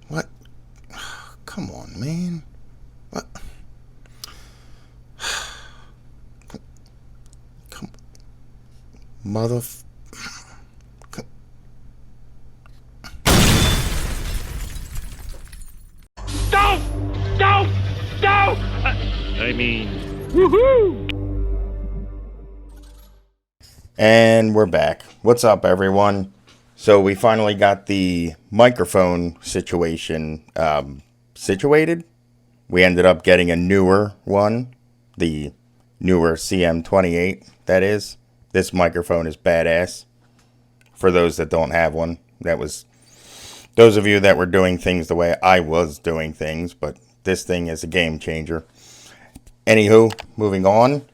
What? Come on, man. What? Come, mother. Don't! Don't! Don't! I mean, woohoo! And we're back. What's up, everyone? So we finally got the microphone situation situated. We ended up getting a newer one, the newer CM28, that is. This microphone is badass. For those that don't have one, that was those of you that were doing things the way I was doing things, but this thing is a game changer. Anywho, moving on.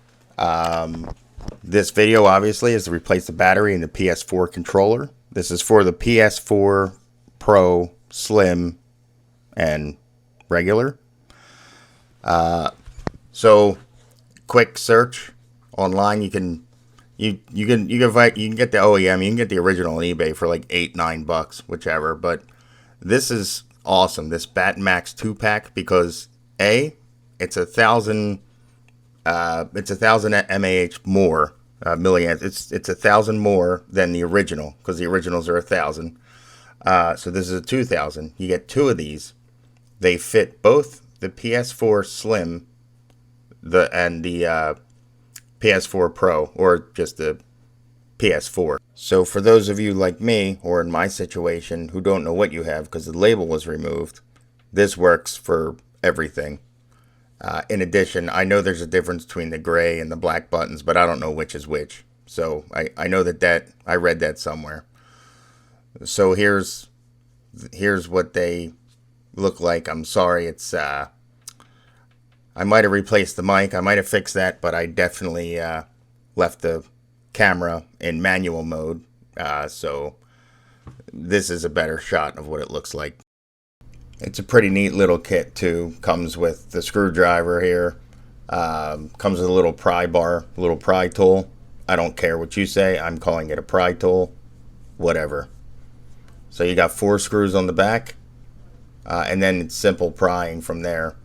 This video obviously is to replace the battery in the PS4 controller. This is for the PS4 Pro, Slim, and regular. So quick search online. You can get the OEM. You can get the original on eBay for like $8-9, whichever. But this is awesome. This Batmax 2-pack because it's 1,000 mAh more milliamps. It's 1,000 more than the original because the originals are 1,000. So this is a 2,000. You get two of these. They fit both the PS4 Slim and the PS4 Pro, or just the PS4. So for those of you like me, or in my situation, who don't know what you have because the label was removed, this works for everything. In addition, I know there's a difference between the gray and the black buttons, but I don't know which is which. So I know that I read that somewhere. So here's what they look like. I'm sorry, it's I might have replaced the mic. I might have fixed that, but I definitely left the camera in manual mode. So this is a better shot of what it looks like. It's a pretty neat little kit too. Comes with the screwdriver here. Comes with a little pry bar, a little pry tool. I don't care what you say. I'm calling it a pry tool. Whatever. So you got 4 screws on the back. And then it's simple prying from there.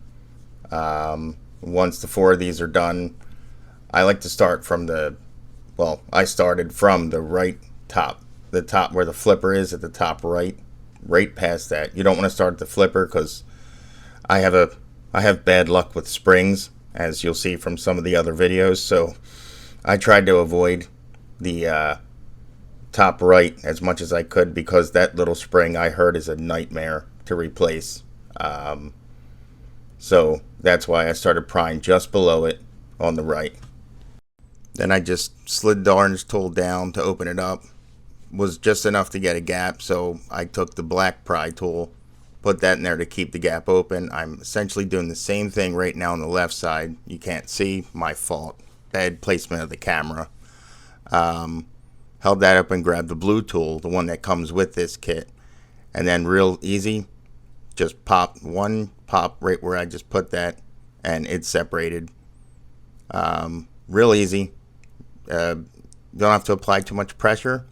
Once the 4 of these are done, I like to start from I started from the right top. The top where the flipper is at the top right past that. You don't want to start at the flipper because I have bad luck with springs, as you'll see from some of the other videos. So I tried to avoid the top right as much as I could because that little spring I heard is a nightmare to replace. So that's why I started prying just below it on the right. Then I just slid the orange tool down to open it up. Was just enough to get a gap, so I took the black pry tool, put that in there to keep the gap open. I'm essentially doing the same thing right now on the left side. You can't see, my fault. Bad placement of the camera. Held that up and grabbed the blue tool, the one that comes with this kit, and then real easy, just pop right where I just put that, and it's separated. Real easy. Don't have to apply too much pressure.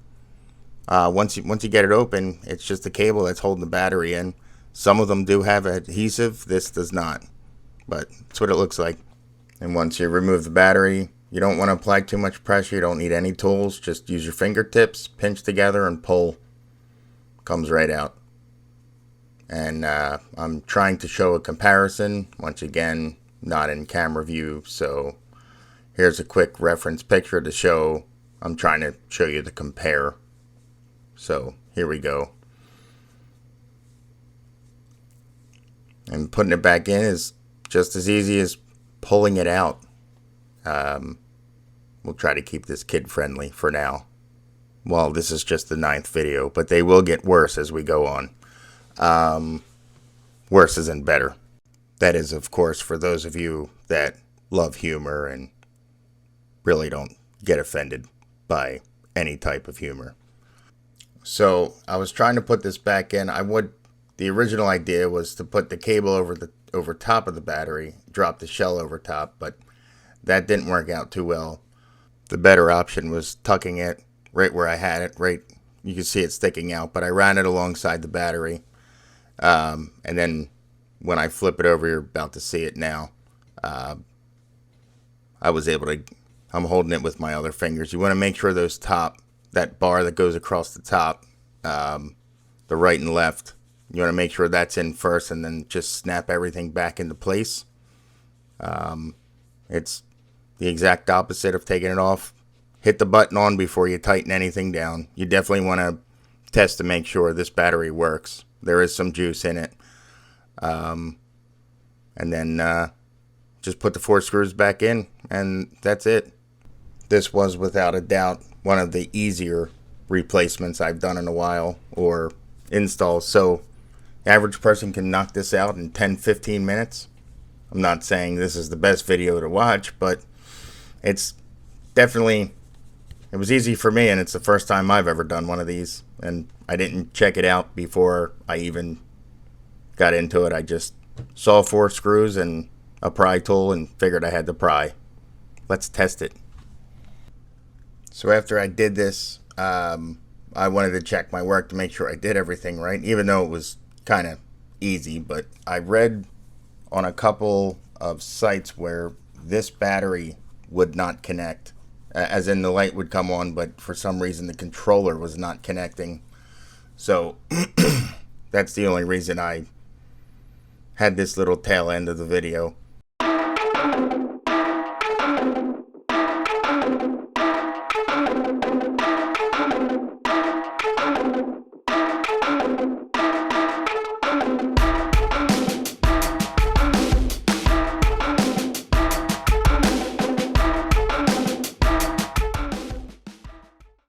Once you get it open, it's just the cable that's holding the battery in. Some of them do have adhesive. This does not, but that's what it looks like. And once you remove the battery, you don't want to apply too much pressure. You don't need any tools. Just use your fingertips, pinch together, and pull. Comes right out. And I'm trying to show a comparison. Once again, not in camera view. So here's a quick reference picture to show. I'm trying to show you the compare. So here we go. And putting it back in is just as easy as pulling it out. We'll try to keep this kid friendly for now. Well, this is just the 9th video, but they will get worse as we go on. Worse isn't better. That is, of course, for those of you that love humor and really don't get offended by any type of humor. So I was trying to put this back in. The original idea was to put the cable over top of the battery, drop the shell over top, but that didn't work out too well. The better option was tucking it right where I had it, right. You can see it sticking out, but I ran it alongside the battery And then when I flip it over, you're about to see it now. I was able to, I'm holding it with my other fingers. You want to make sure that bar that goes across the top, the right and left, you want to make sure that's in first and then just snap everything back into place. It's the exact opposite of taking it off. Hit the button on before you tighten anything down. You definitely want to test to make sure this battery works. There is some juice in it. And then just put the 4 screws back in, and that's it. This was without a doubt one of the easier replacements I've done in a while, or installs. So the average person can knock this out in 10-15 minutes. I'm not saying this is the best video to watch, but it's definitely, it was easy for me, and it's the first time I've ever done one of these, and I didn't check it out before I even got into it. I just saw 4 screws and a pry tool and figured I had to pry. Let's test it. So after I did this, I wanted to check my work to make sure I did everything right, even though it was kind of easy. But I read on a couple of sites where this battery would not connect, as in the light would come on, but for some reason the controller was not connecting. So that's the only reason I had this little tail end of the video.